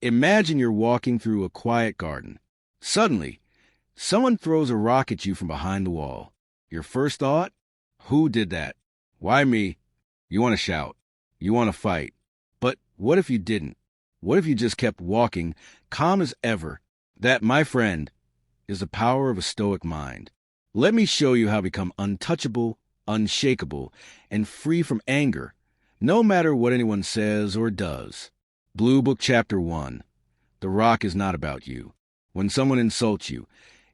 Imagine you're walking through a quiet garden. Suddenly, someone throws a rock at you from behind the wall. Your first thought? Who did that? Why me? You want to shout. You want to fight. But what if you didn't? What if you just kept walking, calm as ever? That, my friend, is the power of a Stoic mind. Let me show you how to become untouchable, unshakable, and free from anger, no matter what anyone says or does. Blue Book Chapter 1. The rock is not about you. When someone insults you,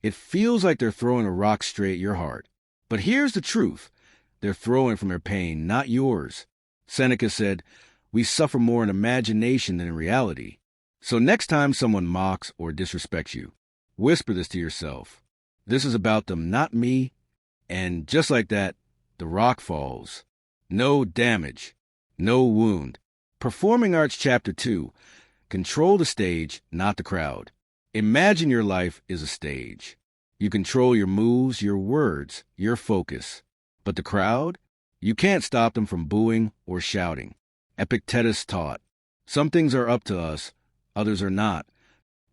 it feels like they're throwing a rock straight at your heart. But here's the truth. They're throwing from their pain, not yours. Seneca said, "We suffer more in imagination than in reality." So next time someone mocks or disrespects you, whisper this to yourself. This is about them, not me. And just like that, the rock falls. No damage. No wound. Performing Arts Chapter 2. Control the stage, not the crowd. Imagine your life is a stage. You control your moves, your words, your focus. But the crowd? You can't stop them from booing or shouting. Epictetus taught, some things are up to us, others are not.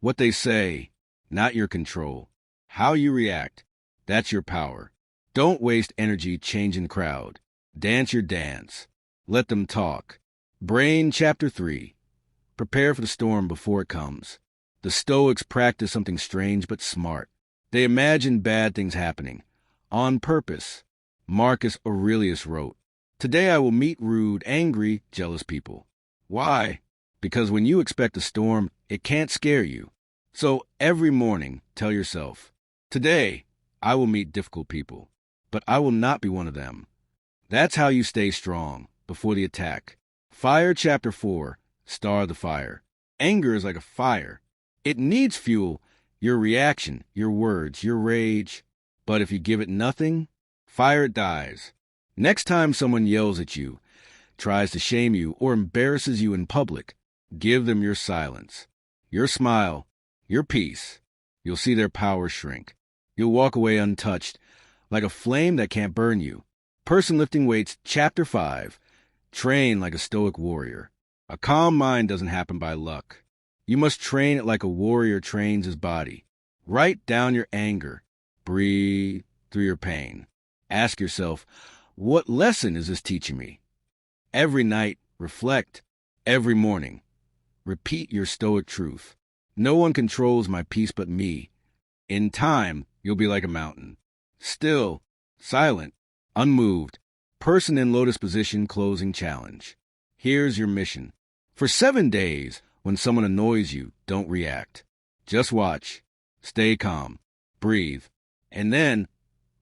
What they say, not your control. How you react, that's your power. Don't waste energy changing the crowd. Dance your dance. Let them talk. Brain Chapter 3. Prepare for the storm before it comes. The Stoics practice something strange but smart. They imagine bad things happening. On purpose. Marcus Aurelius wrote, "Today I will meet rude, angry, jealous people." Why? Because when you expect a storm, it can't scare you. So every morning, tell yourself, today I will meet difficult people, but I will not be one of them. That's how you stay strong before the attack. Fire Chapter 4. Star the fire. Anger is like a fire. It needs fuel, your reaction, your words, your rage. But if you give it nothing, fire it dies. Next time someone yells at you, tries to shame you, or embarrasses you in public, give them your silence, your smile, your peace. You'll see their power shrink. You'll walk away untouched, like a flame that can't burn you. Person Lifting Weights Chapter 5. Train like a Stoic warrior. A calm mind doesn't happen by luck. You must train it like a warrior trains his body. Write down your anger. Breathe through your pain. Ask yourself, what lesson is this teaching me? Every night, reflect. Every morning, repeat your Stoic truth. No one controls my peace but me. In time, you'll be like a mountain. Still, silent, unmoved. Person in lotus position closing challenge. Here's your mission. For 7 days, when someone annoys you, don't react. Just watch. Stay calm. Breathe. And then,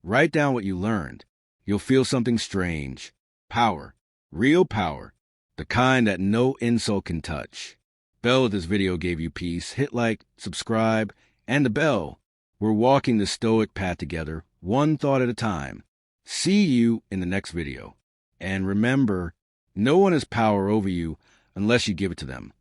write down what you learned. You'll feel something strange. Power. Real power. The kind that no insult can touch. Bell if this video gave you peace. Hit like, subscribe, and the bell. We're walking the Stoic path together, one thought at a time. See you in the next video. And remember, no one has power over you unless you give it to them.